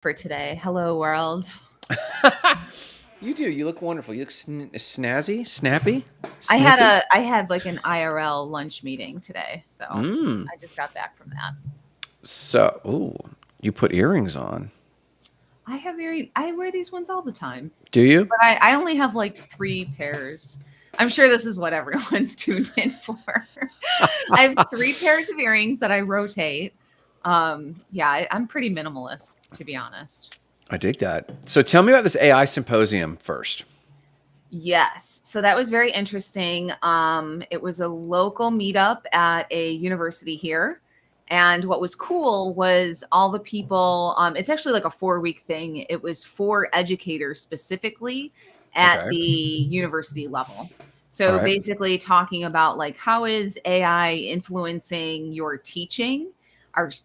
for today. Hello, world. You do. You look wonderful. You look snazzy, snappy, I had sniffy. a I had like an IRL lunch meeting today, so Mm. I just got back from that. So, ooh, you put earrings on. I wear these ones all the time, Do you? but I only have like three pairs. I'm sure this is what everyone's tuned in for. I have three pairs of earrings that I rotate. Yeah, I'm pretty minimalist, to be honest. I dig that. So, tell me about this AI symposium first. Yes. So that was very interesting. It was a local meetup at a university here. And what was cool was all the people, it's actually like a 4 week thing. It was for educators specifically at Okay. the university level. All So right. basically talking about like how is AI influencing your teaching?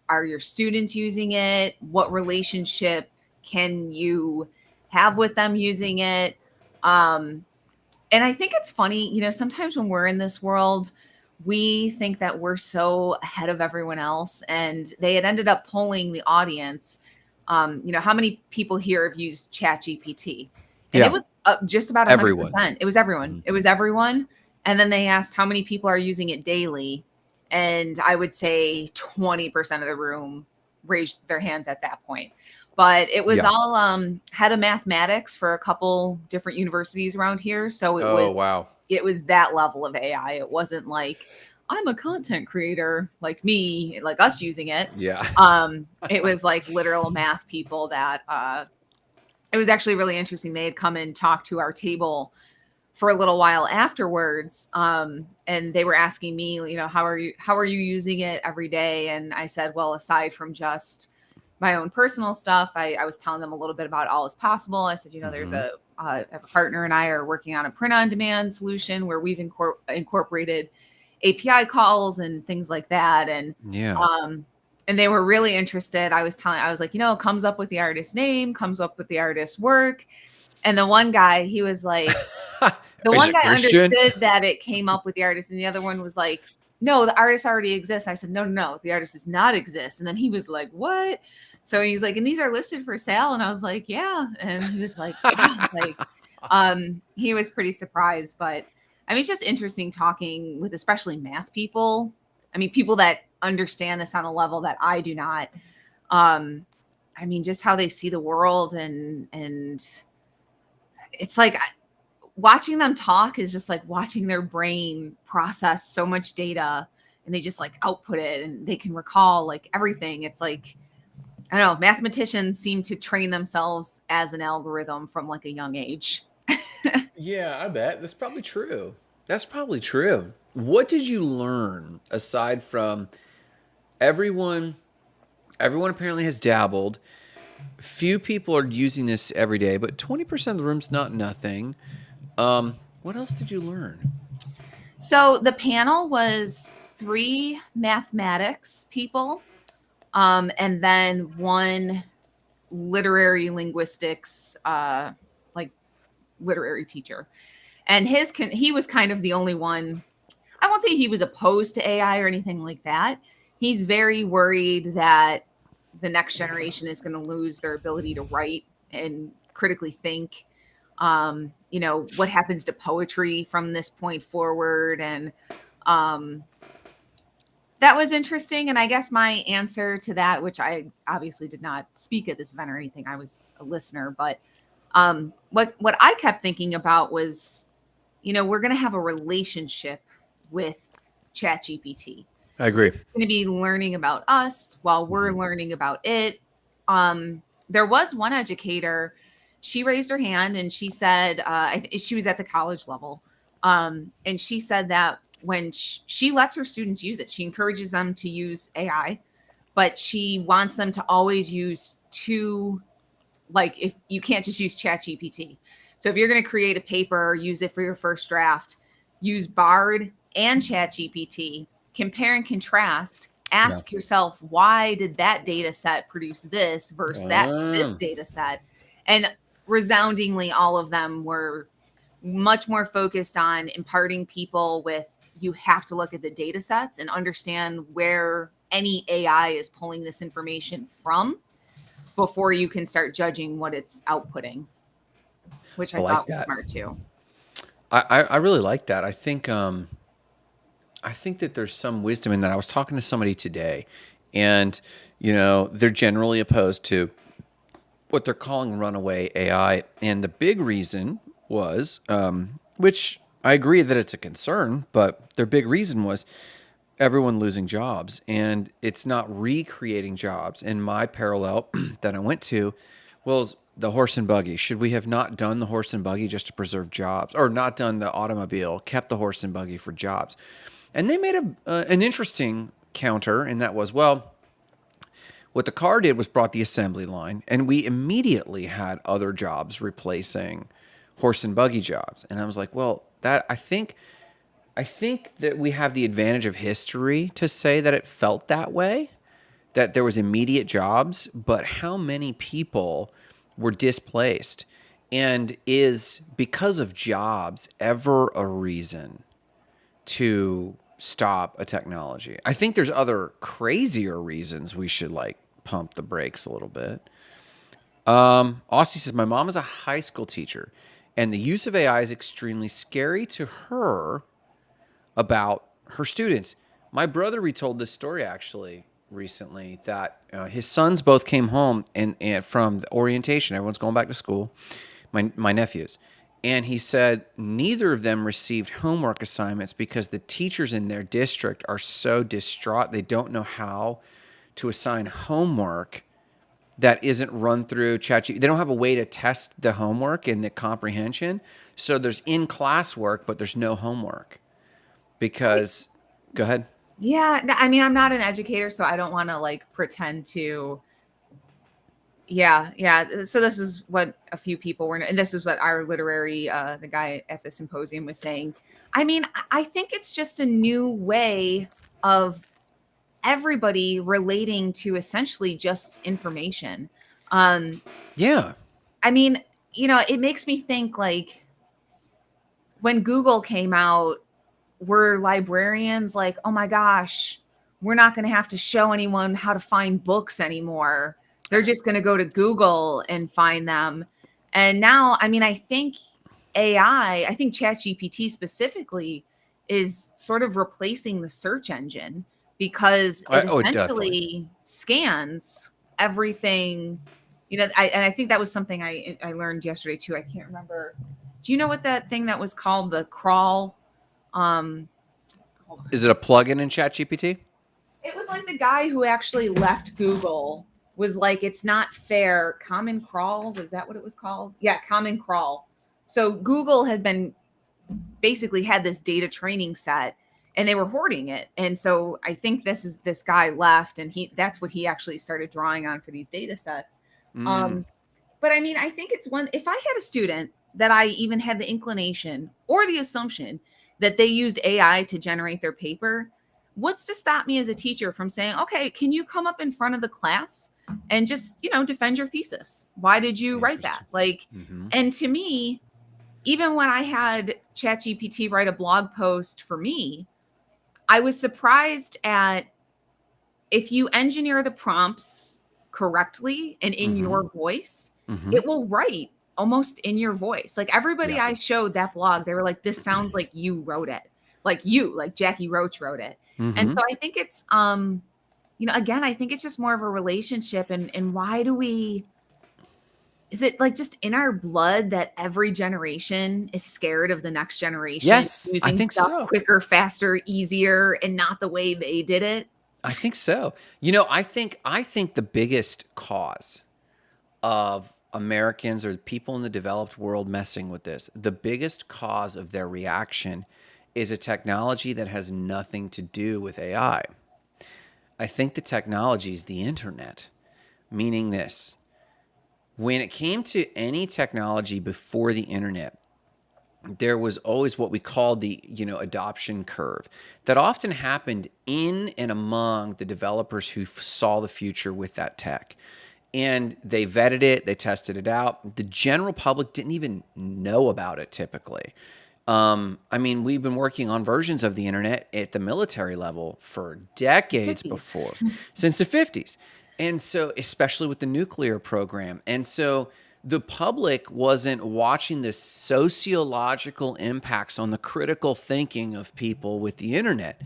Are your students using it? What relationship can you have with them using it? Um, and I think it's funny, sometimes when we're in this world, we think that we're so ahead of everyone else. And they had ended up polling the audience. How many people here have used ChatGPT? And it Yeah. was just about Everyone. 100%. It was everyone. Mhm. It was everyone. And then they asked how many people are using it daily. And I would say 20% of the room raised their hands at that point. But it was Yeah. all head of mathematics for a couple different universities around here. So it Oh, was wow. it was that level of AI. It wasn't like I'm a content creator like me, like us using it. Yeah. It was like literal math people that it was actually really interesting. They had come and talked to our table for a little while afterwards, and they were asking me, how are you using it every day? And I said, well, aside from just my own personal stuff, I was telling them a little bit about all is possible. I said, there's Hmm. I have a partner and I are working on a print on demand solution where we've incorporated API calls and things like that. Yeah. Um, and they were really interested. I was like, it comes up with the artist's name, comes up with the artist's work. And the Is one it guy Christian? understood that it came up with the artist, and the other one was like, no, the artist already exists. I said, no, no, no, the artist does not exist. And then he was like, what? So he's like, and these are listed for sale. And I was like, yeah. And he was like, wow, like, he was pretty surprised. But I mean, it's just interesting talking with especially math people. I mean, people that understand this on a level that I do not. Um, I mean, just how they see the world and it's like watching them talk is just like watching their brain process so much data and they just like output it and they can recall like everything. It's like, I don't know, mathematicians seem to train themselves as an algorithm from like a young age. Yeah, I bet. That's probably true. That's probably true. What did you learn aside from everyone everyone apparently has dabbled. Few people are using this every day, but 20% of the room's not nothing. What else did you learn? So the panel was three mathematics people, and then one literary linguistics, like literary teacher. And he was kind of the only one. I won't say he was opposed to AI or anything like that. He's very worried that the next generation is going to lose their ability to write and critically think. What happens to poetry from this point forward? And um, that was interesting. And I guess my answer to that, which I obviously did not speak at this event or anything, I was a listener, but what I kept thinking about was, we're going to have a relationship with ChatGPT. I agree. It's going to be learning about us while we're Hmm. learning about it. There was one educator, she raised her hand and she said, she was at the college level. And she said that when she lets her students use it, she encourages them to use AI, but she wants them to always use two, like if you can't just use chat gpt. So if you're going to create a paper, use it for your first draft, use bard and chat gpt, compare and contrast, Yeah. ask yourself why did that data set produce this versus this Um, data set. And resoundingly all of them were much more focused on imparting people with, you have to look at the data sets and understand where any AI is pulling this information from. before you can start judging what it's outputting, which I I like thought was that. smart too. I really like that. I think that there's some wisdom in that. I was talking to somebody today, and they're generally opposed to what they're calling runaway AI, and the big reason was, which I agree that it's a concern, but their big reason was everyone losing jobs, and it's not recreating jobs. And my parallel that I went to was the horse and buggy. Should we have not done the horse and buggy just to preserve jobs, or not done the automobile, kept the horse and buggy for jobs? And they made an interesting counter, and that was, well, what the car did was brought the assembly line, and we immediately had other jobs replacing horse and buggy jobs. And I was like, well, that I think that we have the advantage of history to say that it felt that way, that there was immediate jobs, but how many people were displaced? And is because of jobs ever a reason to stop a technology? I think there's other crazier reasons we should like pump the brakes a little bit. Aussie says, my mom is a high school teacher, and the use of AI is extremely scary to her about her students. My brother retold this story actually recently that his sons both came home and from the orientation. Everyone's going back to school. My nephews. And he said neither of them received homework assignments because the teachers in their district are so distraught. They don't know how to assign homework that isn't run through ChatGPT. They don't have a way to test the homework and the comprehension. So there's in-class work, but there's no homework because, go ahead. Yeah, I mean, I'm not an educator, so I don't want to like pretend to. Yeah. So this is what a few people were, and this is what our literary, the guy at the symposium was saying. I mean, I think it's just a new way of everybody relating to essentially just information. Um, Yeah. I mean, it makes me think like when Google came out, were librarians like, oh my gosh, we're not going to have to show anyone how to find books anymore. They're just going to go to Google and find them. And now, I mean, I think AI, I think ChatGPT specifically is sort of replacing the search engine because it Oh, definitely. essentially scans everything. And I think that was something I learned yesterday too. I can't remember. Do you know what that thing that was called, the crawl? Hold on. Is it a plugin in ChatGPT? It was like the guy who actually left Google was like, it's not fair. Common Crawl, was that what it was called? Yeah, Common Crawl. So Google has been basically had this data training set and they were hoarding it. And so I think this guy left and that's what he actually started drawing on for these data sets. Mm. Um, but I mean, I think it's one, if I had a student that I even had the inclination or the assumption that they used AI to generate their paper, what's to stop me as a teacher from saying, okay, can you come up in front of the class and just, defend your thesis? Why did you write that? Interesting. Like, Mm-hmm. and to me, even when I had ChatGPT write a blog post for me, I was surprised at if you engineer the prompts correctly and in Mm-hmm. your voice, Mm-hmm. it will write almost in your voice. Like everybody Yeah. I showed that blog, they were like, this sounds like you wrote it. Like Jackie Roach wrote it. And Mm-hmm. so I think it's again, I think it's just more of a relationship and why do we is it like just in our blood that every generation is scared of the next generation Yes, I using think stuff so. quicker, faster, easier, and not the way they did it? I think so. I think the biggest cause of Americans or people in the developed world messing with this, the biggest cause of their reaction is a technology that has nothing to do with AI. I think the technology is the internet, meaning this. When it came to any technology before the internet, there was always what we call the adoption curve that often happened in and among the developers who saw the future with that tech, and they vetted it, they tested it out. The general public didn't even know about it typically. I mean, we've been working on versions of the internet at the military level for decades 50s. before, since the 50s. And so, especially with the nuclear program. And so the public wasn't watching the sociological impacts on the critical thinking of people with the internet.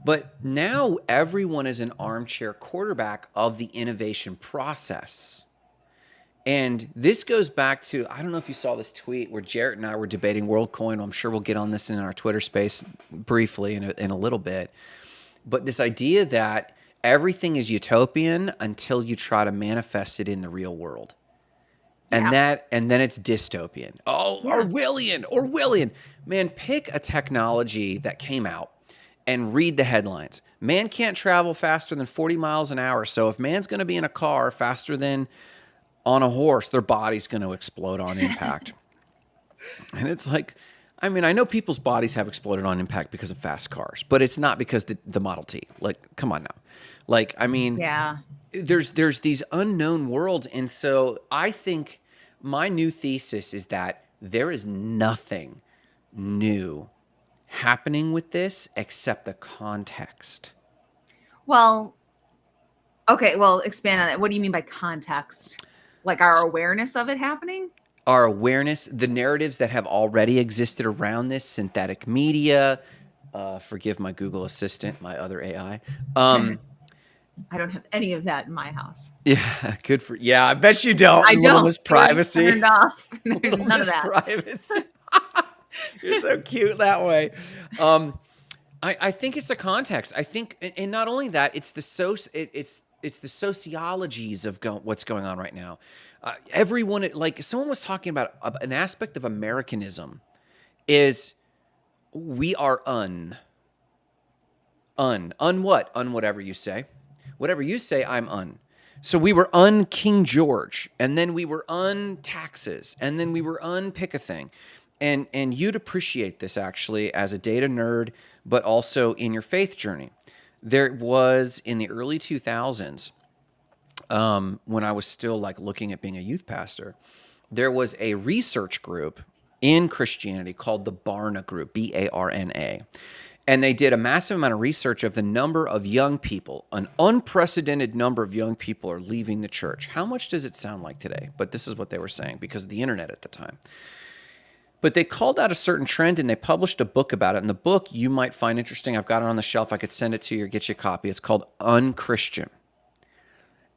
But now everyone is an armchair quarterback of the innovation process. And this goes back to, I don't know if you saw this tweet where Jarrett and I were debating WorldCoin. I'm sure we'll get on this in our Twitter space briefly in a little bit. But this idea that everything is utopian until you try to manifest it in the real world. And Yeah. then it's dystopian. Oh, Yeah. Orwellian. Man, pick a technology that came out and read the headlines. Man can't travel faster than 40 miles an hour. So if man's going to be in a car faster than on a horse, their body's going to explode on impact. And it's like, I mean, I know people's bodies have exploded on impact because of fast cars, but it's not because the Model T. Like, come on now. Like, I mean, Yeah. there's these unknown worlds. And so I think my new thesis is that there is nothing new happening with this except the context. Well, okay. Well, expand on that. What do you mean by context? Like our awareness of it happening? Our awareness, the narratives that have already existed around this, synthetic media, forgive my Google Assistant, my other AI. I don't have any of that in my house. Yeah, good for, yeah, I bet you don't. I Little don't. Miss Siri's Privacy. turned off. There's Little none of Miss that. Privacy. You're so cute that way. I think it's the context. I think, and not only that, it's the it's the sociologies of what's going on right now. Everyone, like someone was talking about an aspect of Americanism is we are what? Whatever you say. Whatever you say, I'm un. So we were un King George, and then we were un taxes, and then we were un pick a thing. And you'd appreciate this actually as a data nerd, but also in your faith journey. There was in the early 2000s, when I was still like looking at being a youth pastor, there was a research group in Christianity called the Barna Group, Barna. And they did a massive amount of research of the number of young people. An unprecedented number of young people are leaving the church. How much does it sound like today? But this is what they were saying because of the internet at the time. But they called out a certain trend and they published a book about it. And the book you might find interesting. I've got it on the shelf. I could send it to you or get you a copy. It's called Unchristian.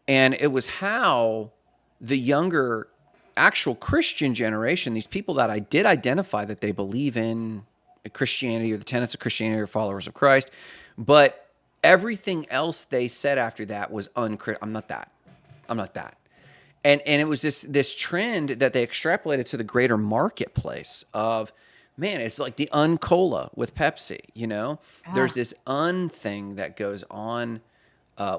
And it was how the younger actual Christian generation, these people that I did identify that they believe in Christianity or the tenets of Christianity or followers of Christ, but everything else they said after that was I'm not that. I'm not that. And it was this trend that they extrapolated to the greater marketplace of, man, it's like the un-cola with Pepsi, you know? There's this thing that goes on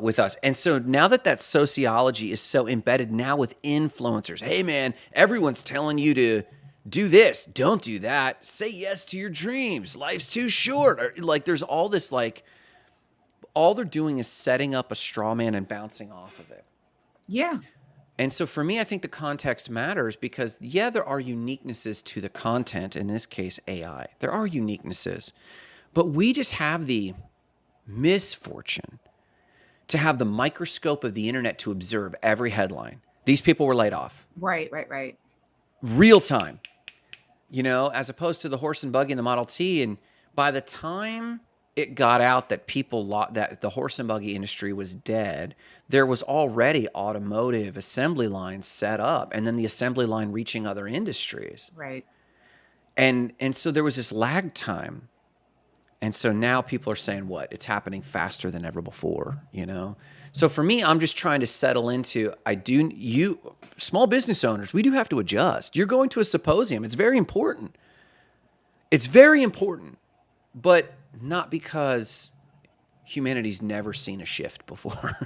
with us. And so now that sociology is so embedded now with influencers, hey, man, everyone's telling you to do this, don't do that, say yes to your dreams, life's too short. Or, like there's all this, like all they're doing is setting up a straw man and bouncing off of it. Yeah. And so for me, I think the context matters because, yeah, there are uniquenesses to the content, in this case, AI. There are uniquenesses. But we just have the misfortune to have the microscope of the internet to observe every headline. These people were laid off. Right. Real time. You know, as opposed to the horse and buggy and the Model T. And by the time it got out that that the horse and buggy industry was dead, there was already automotive assembly lines set up, and then the assembly line reaching other industries. Right. And so there was this lag time. And so now people are saying, what? It's happening faster than ever before, you know? So for me, I'm just trying to settle into, small business owners, we do have to adjust. You're going to a symposium. It's very important. It's very important, but not because humanity's never seen a shift before.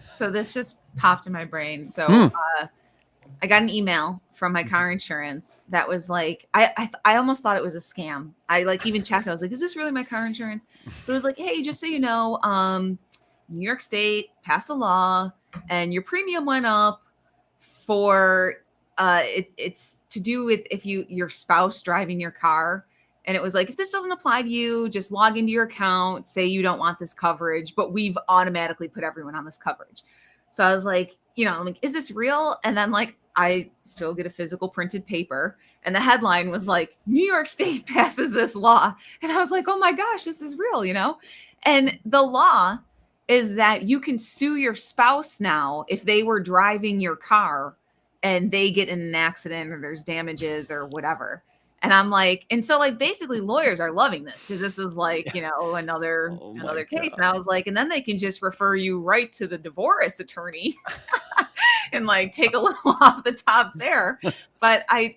So this just popped in my brain. So I got an email from my car insurance that was like, I almost thought it was a scam. I like even checked. I was like, is this really my car insurance? But it was like, hey, just so you know, New York State passed a law and your premium went up for it's to do with if your spouse driving your car And it was like, if this doesn't apply to you, just log into your account, say you don't want this coverage, but we've automatically put everyone on this coverage. So I was like, I'm like, is this real? And then like, I still get a physical printed paper. And the headline was like, New York State passes this law. And I was like, oh my gosh, this is real. And the law is that you can sue your spouse now if they were driving your car and they get in an accident or there's damages or whatever. And I'm like, and so like basically lawyers are loving this because this is like, another Oh my another case. And I God. was like, and then they can just refer you right to the divorce attorney and like take a little off the top there. But I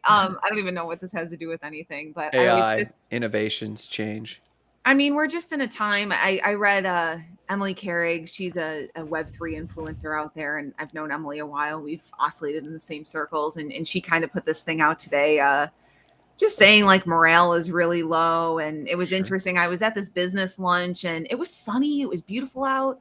don't even know what this has to do with anything. But I always AI, just innovations, change. I mean, we're just in a time. I read Emily Carrig. She's a Web3 influencer out there, and I've known Emily a while. We've oscillated in the same circles, and she kind of put this thing out today, just saying like morale is really low. And it was Sure. interesting. I was at this business lunch, and it was sunny. It was beautiful out,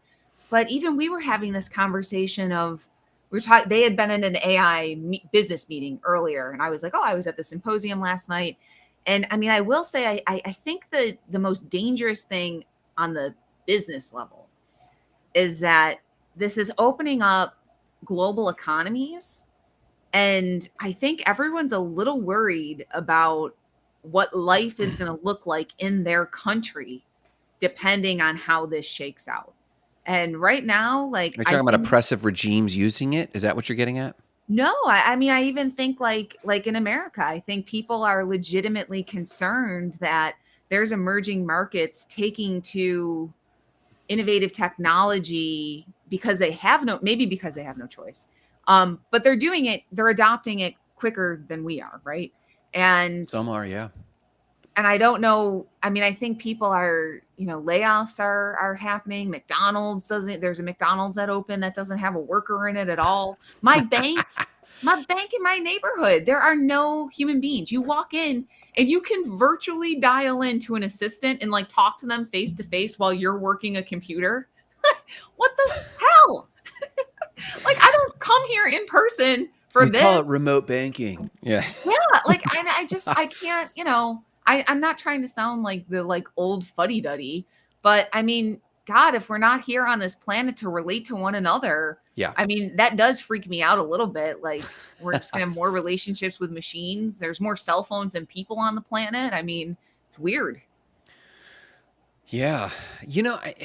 but even we were having this conversation of we were talking. They had been in an AI business meeting earlier, and I was like, oh, I was at the symposium last night. And I mean, I will say, I think the most dangerous thing on the business level is that this is opening up global economies. And I think everyone's a little worried about what life is going to look like in their country, depending on how this shakes out. And right now, like, Are you I talking about think oppressive regimes using it? Is that what you're getting at? no, I mean, I even think like in America, I think people are legitimately concerned that there's emerging markets taking to innovative technology because they have maybe because they have no choice. But they're adopting it quicker than we are, right? And Some are, yeah. and I don't know. I mean, I think people are, layoffs are happening. McDonald's doesn't. There's a McDonald's that open that doesn't have a worker in it at all. My bank in my neighborhood, there are no human beings. You walk in and you can virtually dial into an assistant and like talk to them face to face while you're working a computer. What the hell? Like I don't come here in person for We call this. it remote banking. Yeah. Yeah, like I can't, I'm not trying to sound like the like old fuddy-duddy, but I mean, God, if we're not here on this planet to relate to one another, Yeah. I mean, that does freak me out a little bit. Like we're just gonna have more relationships with machines. There's more cell phones than people on the planet. I mean, it's weird. Yeah. I Am I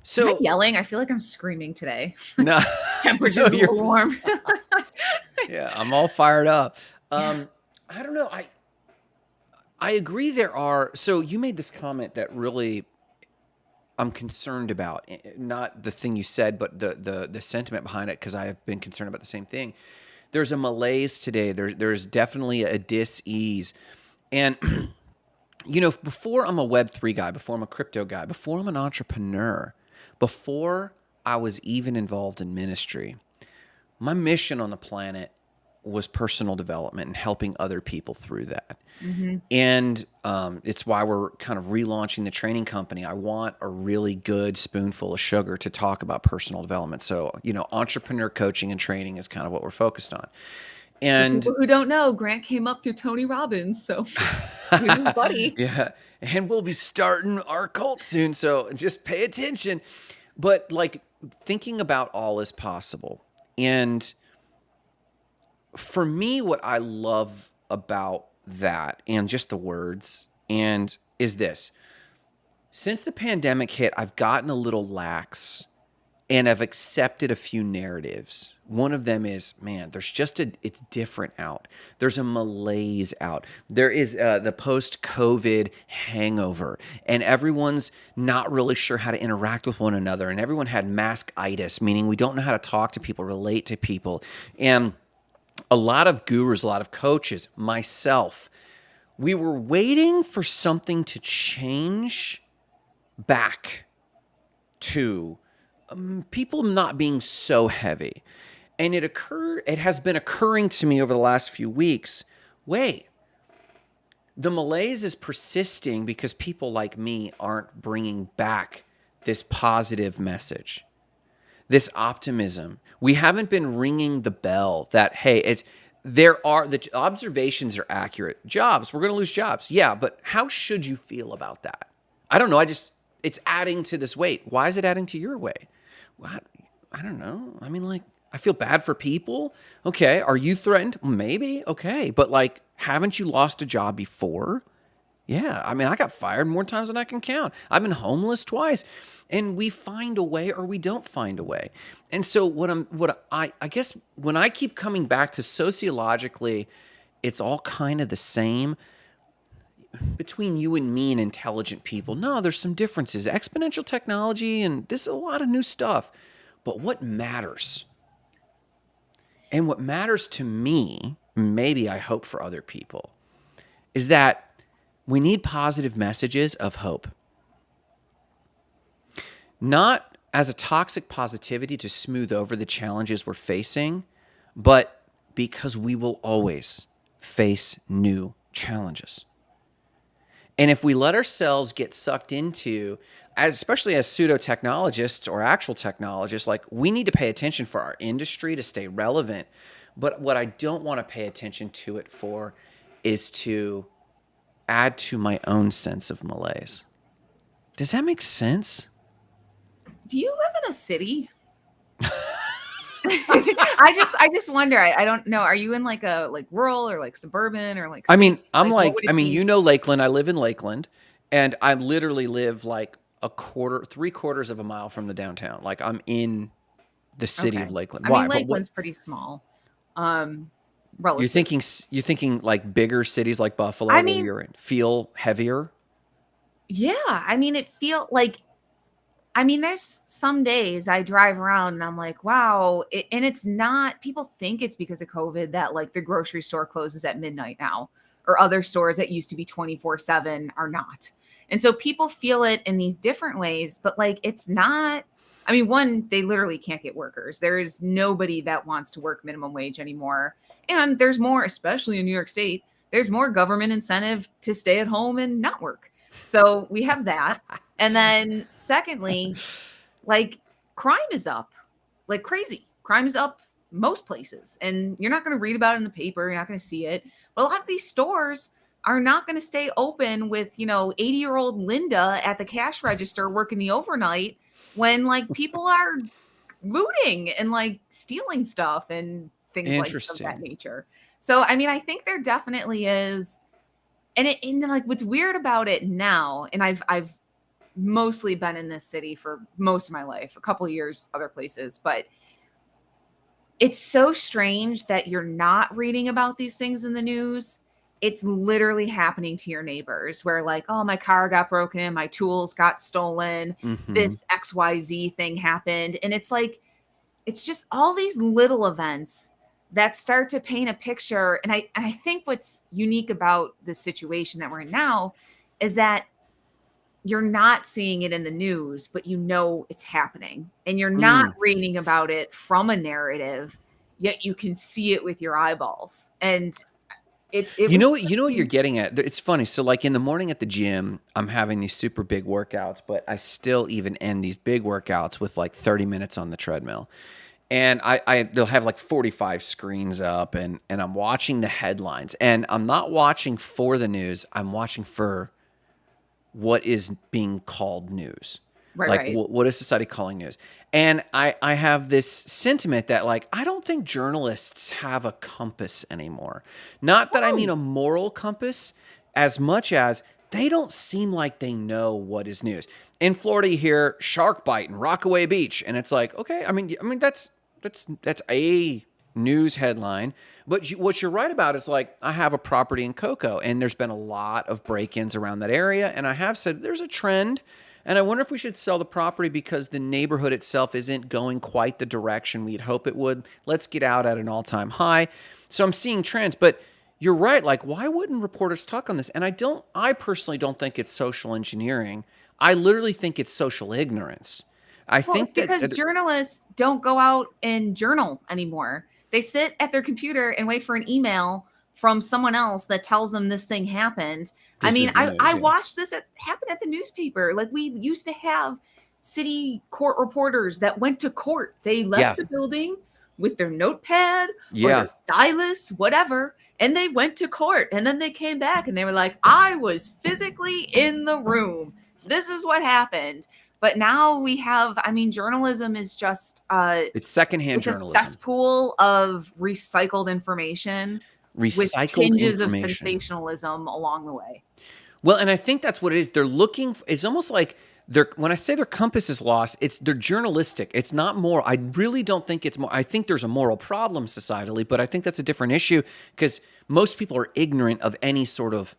so yelling? I feel like I'm screaming today. no, no, Temperature's a you're little warm. yeah, I'm all fired up. Yeah. I don't know. I agree there are so you made this comment that really I'm concerned about. Not the thing you said, but the sentiment behind it, because I have been concerned about the same thing. There's a malaise today. There's definitely a dis-ease. And before I'm a Web3 guy, before I'm a crypto guy, before I'm an entrepreneur, before I was even involved in ministry, my mission on the planet was personal development and helping other people through that. Hmm. And it's why we're kind of relaunching the training company. I want a really good spoonful of sugar to talk about personal development. So, entrepreneur coaching and training is kind of what we're focused on. For And people who don't know, Grant came up through Tony Robbins, so he was his buddy. yeah, and we'll be starting our cult soon. So just pay attention. But like thinking about all is possible. And for me, what I love about that and just the words and is this. Since the pandemic hit, I've gotten a little lax and I've accepted a few narratives. One of them is, man, it's different out. There's a malaise out. There is the post-COVID hangover, and everyone's not really sure how to interact with one another, and everyone had mask-itis, meaning we don't know how to talk to people, relate to people. And a lot of gurus, a lot of coaches, myself, we were waiting for something to change back to people not being so heavy. And it has been occurring to me over the last few weeks. Wait, the malaise is persisting because people like me aren't bringing back this positive message, this optimism. We haven't been ringing the bell that, hey, the observations are accurate. Jobs, we're going to lose jobs. Yeah, but how should you feel about that? I don't know. It's adding to this weight. Why is it adding to your weight? What? I don't know. I mean, like, I feel bad for people. Okay. Are you threatened? Maybe. Okay. But like, haven't you lost a job before? Yeah, I mean, I got fired more times than I can count. I've been homeless twice, and we find a way or we don't find a way. And so, I guess when I keep coming back to sociologically, it's all kind of the same between you and me and intelligent people. No, there's some differences. Exponential technology, and this is a lot of new stuff. But what matters? And what matters to me, maybe I hope for other people, is that we need positive messages of hope. Not as a toxic positivity to smooth over the challenges we're facing, but because we will always face new challenges. And if we let ourselves get sucked into, especially as pseudo technologists or actual technologists, like we need to pay attention for our industry to stay relevant. But what I don't want to pay attention to it for is to add to my own sense of malaise. Does that make sense? Do you live in a city? I just wonder. I don't know. Are you in like a rural or like suburban or like I city? mean, I'm What would it be? you know Lakeland. I live in Lakeland, and I literally live like three quarters of a mile from the downtown. Like I'm in the city of Okay. Lakeland. I mean, Why? But what Lakeland's pretty small, relative. you're thinking like bigger cities like Buffalo I where mean, you're in feel heavier? yeah. I mean, it feel like. I mean, there's some days I drive around and I'm like, wow. And it's not, people think it's because of COVID that like the grocery store closes at midnight now, or other stores that used to be 24/7 are not. And so people feel it in these different ways, but like it's not. I mean, one, they literally can't get workers. There is nobody that wants to work minimum wage anymore. And there's more, especially in New York State, there's more government incentive to stay at home and not work. So we have that. And then secondly, like crime is up like crazy. Crime is up most places. And you're not going to read about it in the paper. You're not going to see it. But a lot of these stores are not going to stay open with, 80-year-old Linda at the cash register working the overnight when like people are looting and like stealing stuff and things like of that Interesting. nature. So I mean, I think there definitely is. And like what's weird about it now, and I've mostly been in this city for most of my life, a couple of years other places, but it's so strange that you're not reading about these things in the news. It's literally happening to your neighbors where like, oh, my car got broken in, my tools got stolen, Mm-hmm. this XYZ thing happened. And it's like, it's just all these little events that start to paint a picture. And I think what's unique about the situation that we're in now is that you're not seeing it in the news, but you know it's happening. And you're not Mm. reading about it from a narrative, yet you can see it with your eyeballs. And it was You know what you're getting at. It's funny. So like in the morning at the gym, I'm having these super big workouts, but I still even end these big workouts with like 30 minutes on the treadmill. And they'll have like 45 screens up, and I'm watching the headlines. And I'm not watching for the news. I'm watching for what is being called news. right, Like, right. what is society calling news? And I have this sentiment that, like, I don't think journalists have a compass anymore. Not that I mean Oh, a moral compass, as much as they don't seem like they know what is news. In Florida, you hear shark bite in Rockaway Beach, and it's like, okay, I mean that's a news headline. But what you're right about is like, I have a property in Cocoa, and there's been a lot of break-ins around that area, and I have said there's a trend, and I wonder if we should sell the property because the neighborhood itself isn't going quite the direction we'd hope it would. Let's get out at an all-time high. So I'm seeing trends, but you're right. Like, why wouldn't reporters talk on this? And I personally don't think it's social engineering. I literally think it's social ignorance. I well, it's think because that journalists don't go out and journal anymore. They sit at their computer and wait for an email from someone else that tells them this thing happened. I this mean, is the I news. Yeah. watched this happen at the newspaper. Like we used to have city court reporters that went to court. They left Yeah. the building, with their notepad or Yeah. their stylus, whatever, and they went to court. And then they came back and they were like, I was physically in the room. This is what happened. But now we have, I mean, journalism is just It's secondhand it's a journalism. cesspool of recycled information with Recycled tinges of information. sensationalism along the way. Well, and I think that's what it is. They're looking. It's almost like when I say their compass is lost, they're journalistic. It's not moral. I really don't think it's more. I think there's a moral problem societally, but I think that's a different issue because most people are ignorant of any sort of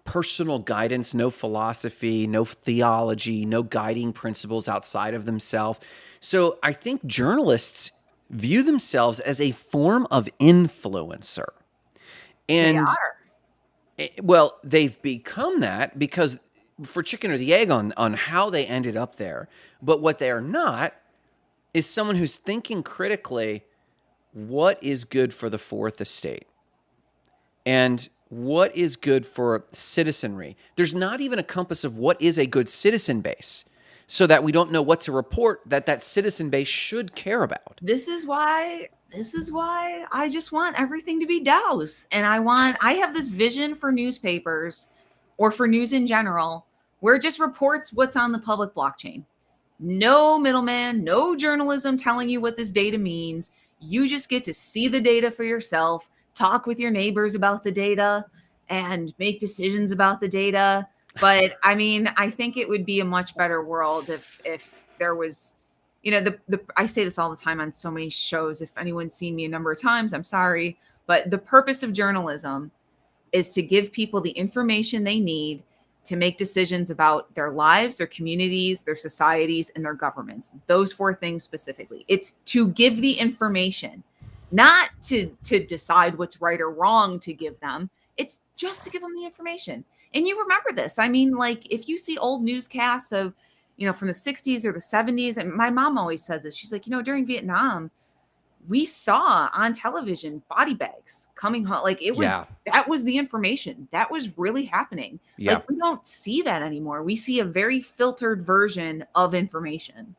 personal guidance, no philosophy, no theology, no guiding principles outside of themselves. So I think journalists view themselves as a form of influencer. They And are. well, they've become that because for chicken or the egg on how they ended up there. But what they're not is someone who's thinking critically what is good for the fourth estate and what is good for citizenry. There's not even a compass of what is a good citizen base so that we don't know what to report that citizen base should care about. This is why I just want everything to be DAOs. And I have this vision for newspapers or for news in general where it just reports what's on the public blockchain. No middleman, no journalism telling you what this data means. You just get to see the data for yourself, talk with your neighbors about the data, and make decisions about the data. But I mean, I think it would be a much better world if there was, the I say this all the time on so many shows. If anyone's seen me a number of times, I'm sorry, but the purpose of journalism is to give people the information they need to make decisions about their lives, their communities, their societies, and their governments. Those four things specifically. It's to give the information, not to decide what's right or wrong to give them. It's just to give them the information. And you remember this. I mean, like if you see old newscasts of, from the 60s or the 70s, and my mom always says this. She's like, during Vietnam, we saw on television body bags coming home. Like Yeah. that was the information that was really happening. Yeah. Like we don't see that anymore. We see a very filtered version of information.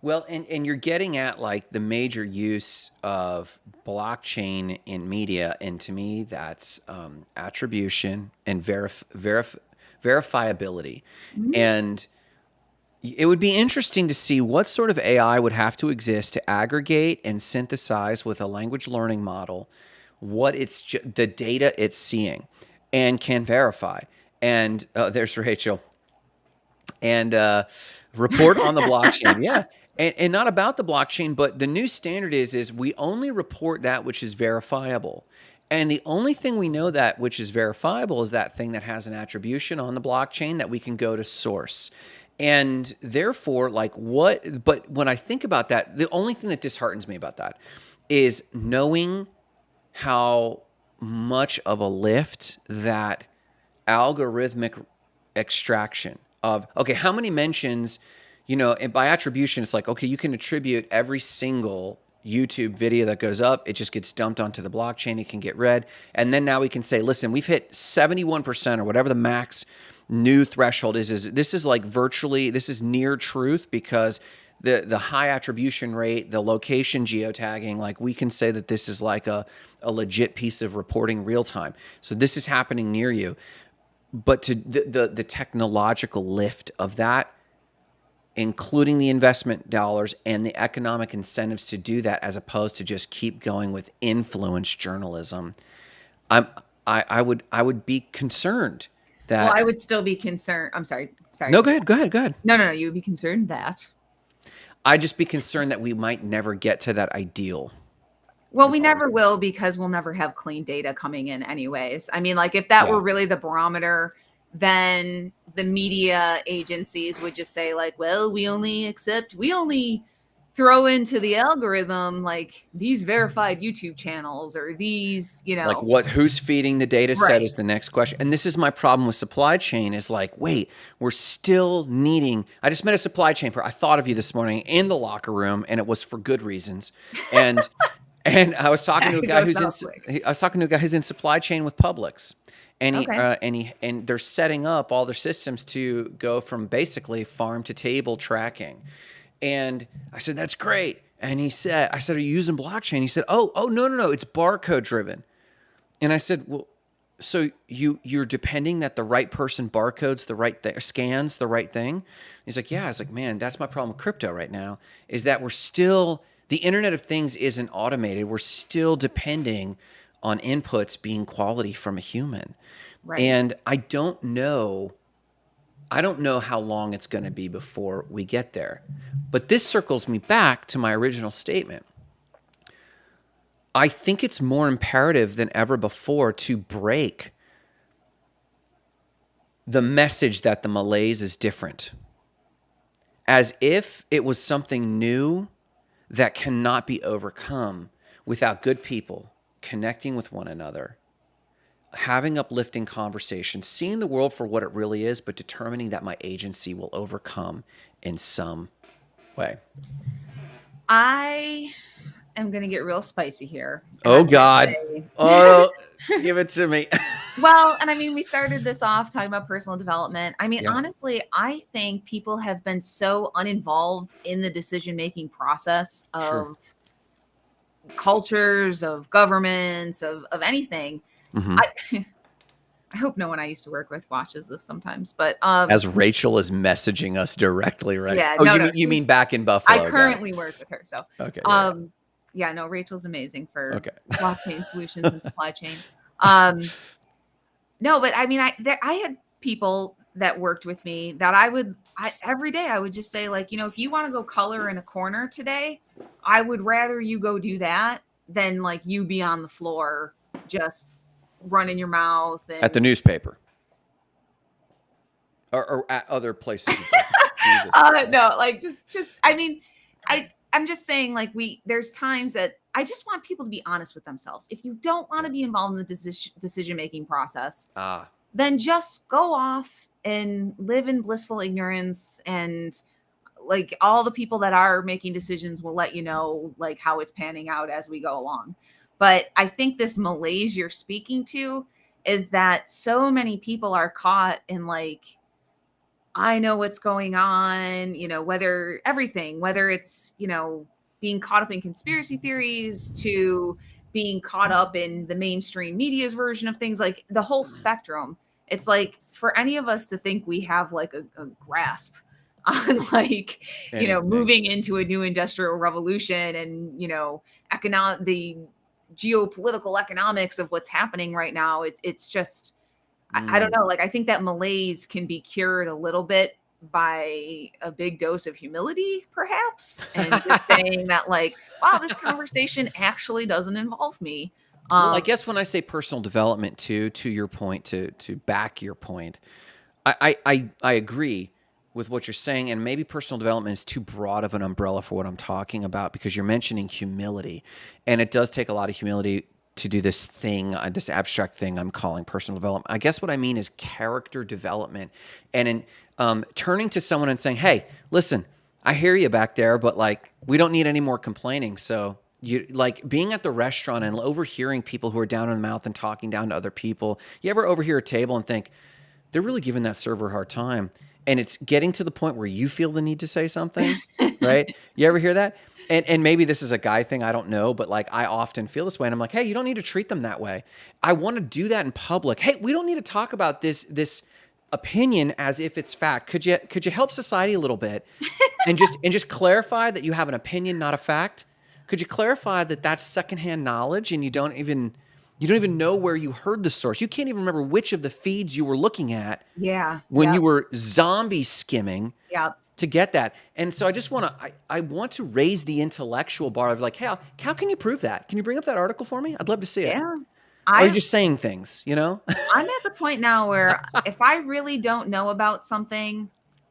Well, and you're getting at like the major use of blockchain in media, and to me, that's attribution and verifiability. Mhm. And it would be interesting to see what sort of AI would have to exist to aggregate and synthesize with a language learning model what the data it's seeing and can verify. And there's Rachel. And report on the blockchain. Yeah. And not about the blockchain, but the new standard is we only report that which is verifiable. And the only thing we know that which is verifiable is that thing that has an attribution on the blockchain that we can go to source. And therefore, but when I think about that, the only thing that disheartens me about that is knowing how much of a lift that algorithmic extraction of, okay, how many mentions, and by attribution, it's like, okay, you can attribute every single YouTube video that goes up. It just gets dumped onto the blockchain. It can get read. And then now we can say, listen, we've hit 71% or whatever the max new threshold is this is like virtually, this is near truth because the high attribution rate, the location geotagging, like we can say that this is like a legit piece of reporting real time. So this is happening near you. But to the technological lift of that, including the investment dollars and the economic incentives to do that, as opposed to just keep going with influence journalism, I would be concerned that. Well, I would still be concerned. I'm sorry. No, go ahead. No. You would be concerned that. I'd just be concerned that we might never get to that ideal. Well, we never will because we'll never have clean data coming in anyways. I mean, like if that were really the barometer, then the media agencies would just say like, well, we only throw into the algorithm like these verified YouTube channels or these, like who's feeding the data set is the next question. And this is my problem with supply chain is like, wait, we're still needing, I just met a supply chain person. I thought of you this morning in the locker room and it was for good reasons. And I was talking to a guy who's in supply chain with Publix. And they're setting up all their systems to go from basically farm to table tracking. And I said, that's great. And I said, are you using blockchain? He said, oh, no, it's barcode driven. And I said, well, so you're depending that the right person barcodes the right thing, scans the right thing. He's like, yeah. I was like, man, that's my problem with crypto right now, is that the Internet of Things isn't automated. We're still depending on inputs being quality from a human. Right. And I don't know how long it's going to be before we get there. But this circles me back to my original statement. I think it's more imperative than ever before to break the message that the malaise is different, as if it was something new that cannot be overcome without good people connecting with one another, having uplifting conversations, seeing the world for what it really is, but determining that my agency will overcome in some way. I am going to get real spicy here. And Oh, I'm going God. to Oh, give it to me. well, and I mean, we started this off talking about personal development. I mean, Yeah. honestly, I think people have been so uninvolved in the decision-making process Sure. of cultures, of governments, of anything. Mm-hmm. I I hope no one I used to work with watches this sometimes, but As Rachel is messaging us directly, right? yeah, Oh, no, you no, mean you mean she's back in I Buffalo? Got it. currently work with her, so Okay. Yeah. yeah, no, Rachel's amazing for Okay. blockchain solutions and supply chain. Um, no, but I mean, I had people that worked with me that every day I would just say, like, if you want to go color in a corner today, I would rather you go do that than like you be on the floor just running your mouth At the and newspaper or at other places. Jesus. no, like just I mean, I'm just saying, like, there's times that I just want people to be honest with themselves. If you don't want to be involved in the decision making process, Ah, then just go off and live in blissful ignorance, and like all the people that are making decisions will let you know like how it's panning out as we go along. But I think this malaise you're speaking to is that so many people are caught in like, I know what's going on, whether it's, being caught up in conspiracy theories to being caught up in the mainstream media's version of things, like the whole spectrum. It's like for any of us to think we have like a grasp on like, anything. moving into a new industrial revolution and, the geopolitical economics of what's happening right now. It's just, I don't know. Like, I think that malaise can be cured a little bit by a big dose of humility, perhaps, and just saying that, like, wow, this conversation actually doesn't involve me. Well, I guess when I say personal development too, to your point, to back your point, I agree with what you're saying, and maybe personal development is too broad of an umbrella for what I'm talking about, because you're mentioning humility, and it does take a lot of humility to do this thing, this abstract thing I'm calling personal development. I guess what I mean is character development, and in turning to someone and saying, "Hey, listen, I hear you back there, but like we don't need any more complaining." So you like being at the restaurant and overhearing people who are down in the mouth and talking down to other people. You ever overhear a table and think, they're really giving that server a hard time, and it's getting to the point where you feel the need to say something, right? You ever hear that? And maybe this is a guy thing, I don't know, but like I often feel this way, and I'm like, hey, you don't need to treat them that way. I want to do that in public. Hey, we don't need to talk about this opinion as if it's fact. Could you help society a little bit and just clarify that you have an opinion, not a fact? Could you clarify that that's secondhand knowledge, and you don't even know where you heard the source. You can't even remember which of the feeds you were looking at Yeah. when Yep. you were zombie skimming Yep. to get that. And so I want to raise the intellectual bar of like, hey, how can you prove that? Can you bring up that article for me? I'd love to see it. Yeah. Or are you I just saying things, I'm at the point now where if I really don't know about something,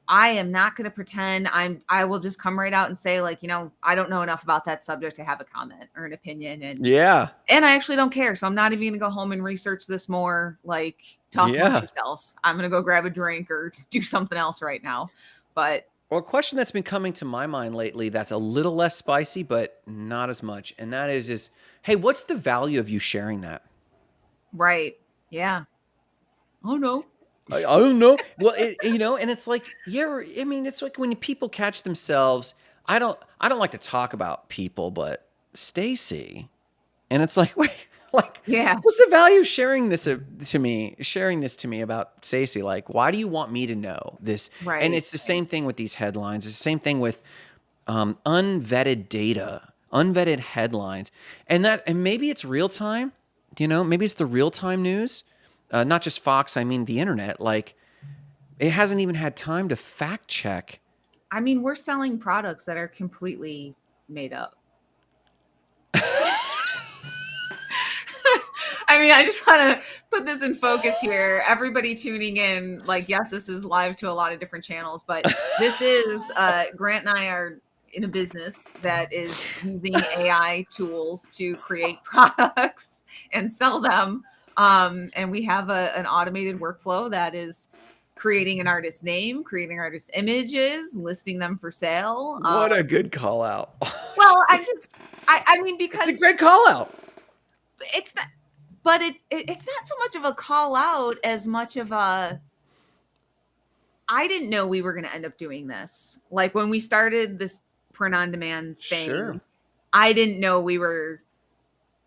I am not going to pretend. I will just come right out and say, like, I don't know enough about that subject to have a comment or an opinion, Yeah. and I actually don't care. So I'm not even going to go home and research this more. Like, talk amongst Yeah. yourselves. I'm going to go grab a drink or do something else right now. But Well, a question that's been coming to my mind lately that's a little less spicy, but not as much. And that is, hey, what's the value of you sharing that? right. Yeah. Oh no. I don't know. Well, and it's like, I mean, it's like when people catch themselves I don't like to talk about people, but Stacy, and it's like, wait, like, Yeah, what's the value of sharing this to me? Sharing this to me about Stacy? Like, why do you want me to know this? And right. it's the same thing with these headlines. It's the same thing with unvetted data, unvetted headlines, and maybe it's real time. Maybe it's the real time news, not just Fox. I mean, the internet. Like, it hasn't even had time to fact check. I mean, we're selling products that are completely made up. I mean, I just want to put this in focus here. Everybody tuning in, like, yes, this is live to a lot of different channels, but this is Grant and I are in a business that is using AI tools to create products and sell them. And we have an automated workflow that is creating an artist's name, creating artist images, listing them for sale. What a good call out. Well, I mean, It's a because great call out. it's not, but it's not so much of a call out as much of a, I didn't know we were going to end up doing this. Like when we started this print on demand Sure. thing, I didn't know we were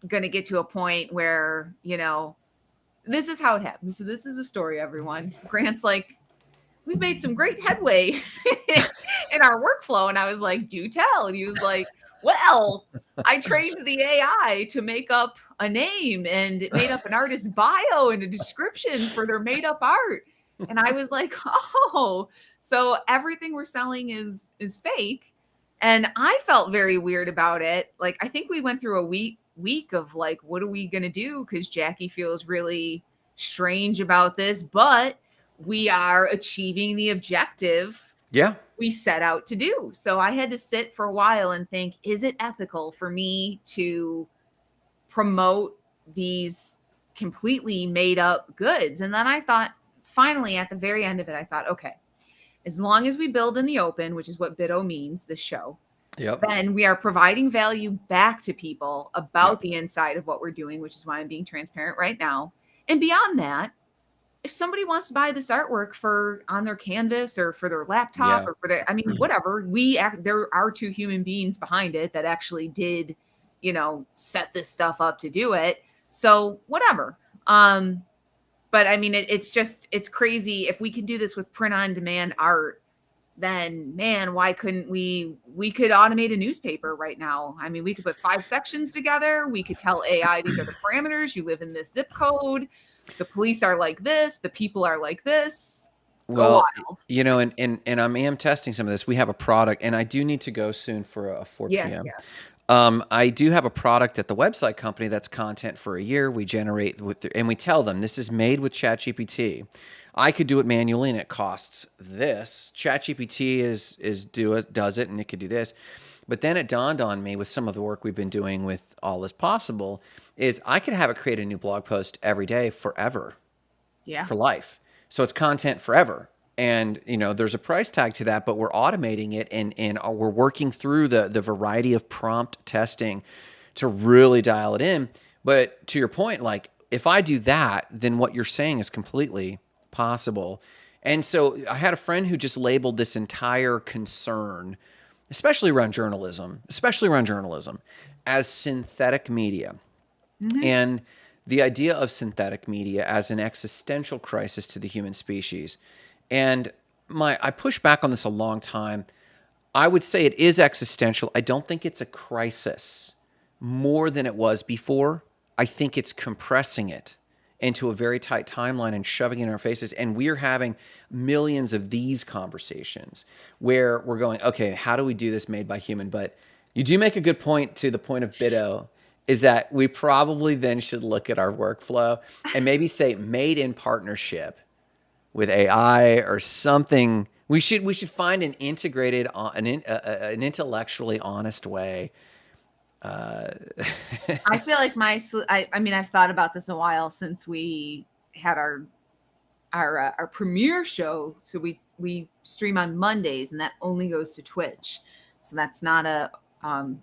going to get to a point where, this is how it happens. So this is a story, everyone. Grant's like, we've made some great headway in our workflow. And I was like, do tell. And he was like, well, I trained the AI to make up a name and it made up an artist's bio and a description for their made up art. And I was like, oh, so everything we're selling is fake. And I felt very weird about it. Like I think we went through a week of like, what are we gonna do? Because Jacki feels really strange about this, but we are achieving the objective Yeah. we set out to do. So I had to sit for a while and think, is it ethical for me to promote these completely made up goods? And then I thought, finally, at the very end of it, I thought, okay, as long as we build in the open, which is what BITO means, this show, Yep. then we are providing value back to people about Yep. the inside of what we're doing, which is why I'm being transparent right now. And beyond that, if somebody wants to buy this artwork for on their canvas or for their laptop Yeah. or for their, I mean, whatever, there are two human beings behind it that actually did, set this stuff up to do it. So whatever. But I mean, it's crazy. If we can do this with print on demand art, then man, why couldn't we could automate a newspaper right now. I mean, we could put 5 sections together. We could tell AI, these are the parameters. You live in this zip code. The police are like this. The people are like this. Go Well, wild. and I am testing some of this. We have a product, and I do need to go soon for a 4 Yes, p.m. yes. I do have a product at the website company that's content for a year. We generate and we tell them this is made with ChatGPT. I could do it manually, and it costs this. ChatGPT does it, and it could do this. But then it dawned on me with some of the work we've been doing with All Is Possible is I could have it create a new blog post every day forever. Yeah. For life. So it's content forever. And there's a price tag to that, but we're automating it and we're working through the variety of prompt testing to really dial it in. But to your point, like if I do that, then what you're saying is completely possible. And so I had a friend who just labeled this entire concern, especially around journalism, as synthetic media. Mhm. And the idea of synthetic media as an existential crisis to the human species. And I pushed back on this a long time. I would say it is existential. I don't think it's a crisis more than it was before. I think it's compressing it into a very tight timeline and shoving it in our faces. And we're having millions of these conversations where we're going, okay, how do we do this made by human? But you do make a good point to the point of BITO is that we probably then should look at our workflow and maybe say made in partnership with AI or something. We should find an integrated, an intellectually honest way. I feel like I mean, I've thought about this a while since we had our premiere show. So we stream on Mondays, and that only goes to Twitch. So that's not a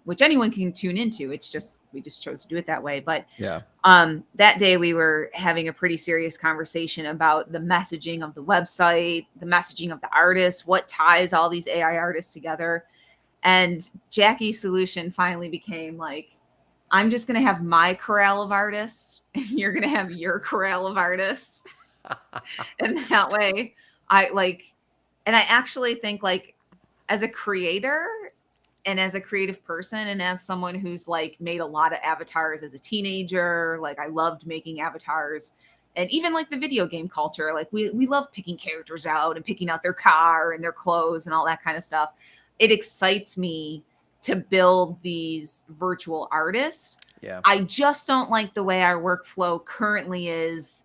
which anyone can tune into. It's just we just chose to do it that way. But Yeah. that day we were having a pretty serious conversation about the messaging of the website, the messaging of the artists, what ties all these AI artists together. And Jackie's solution finally became like, I'm just going to have my corral of artists and you're going to have your corral of artists. And that way I like, and I actually think like as a creator and as a creative person and as someone who's like made a lot of avatars as a teenager, like I loved making avatars. And even like the video game culture, like we love picking characters out and picking out their car and their clothes and all that kind of stuff. It excites me to build these virtual artists. Yeah. I just don't like the way our workflow currently is,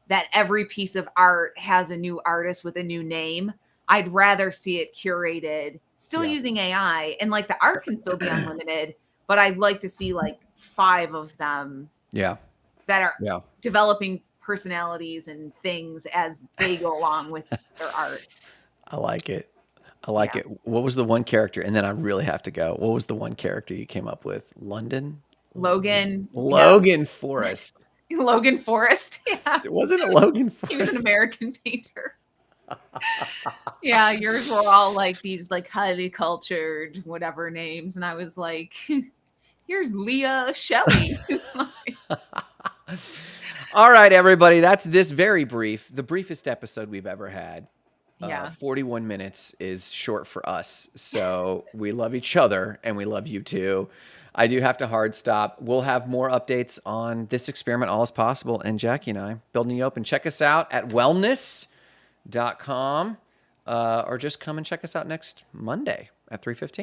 that every piece of art has a new artist with a new name. I'd rather see it curated, still Yeah. using AI, and like the art can still be unlimited, but I'd like to see like 5 of them Yeah. that are Yeah. developing personalities and things as they go along with their art. I like it. I like Yeah. it. What was the one character? And then I really have to go. What was the one character you came up with? London? Logan, yeah. Logan Forrest. Logan Forrest. Yeah. Wasn't it Logan He was an Forrest? American painter. Yeah, yours were all like these like highly cultured whatever names, and I was like, here's Leah Shelley. All right, everybody. That's this very brief, the briefest episode we've ever had. Yeah. 41 minutes is short for us. So we love each other and we love you too. I do have to hard stop. We'll have more updates on this experiment, All Is Possible, and Jackie and I building you open. Check us out at wellness.com or just come and check us out next Monday at 3:15.